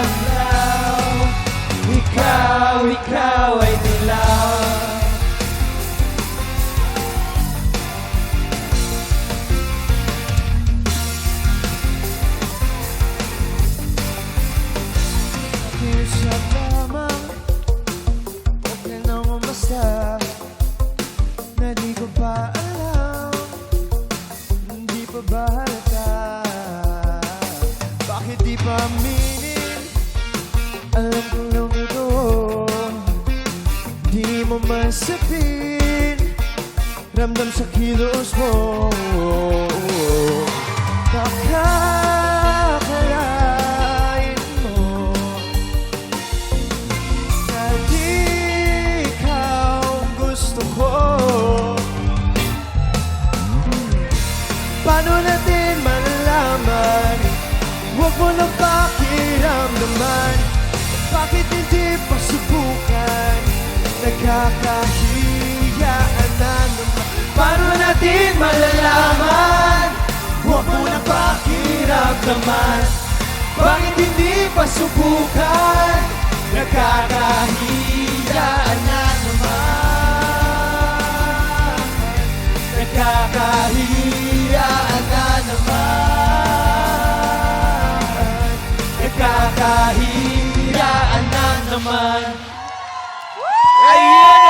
dilaw. Ikaw ay dilaw. Kiusap lamang, huwag na nang umasa, na di ko pa alam, hindi pa ba halata? Bakit di pa aminin? Alam ko lang ito, di mo man sabihin, ramdam sa kilos mo. Baka akalain mo na di ikaw gusto ko. Paano natin malalaman? Huwag mo na pakiramdaman. Bakit hindi pa subukan? Nagkakahiyaan na naman. Paano natin malalaman? Huwag mo na pakiramdaman. Bakit hindi pa subukan? Nakakahiyaan na naman. Nakakahiyaan na naman. Nakakahiyaan na naman. Ayan!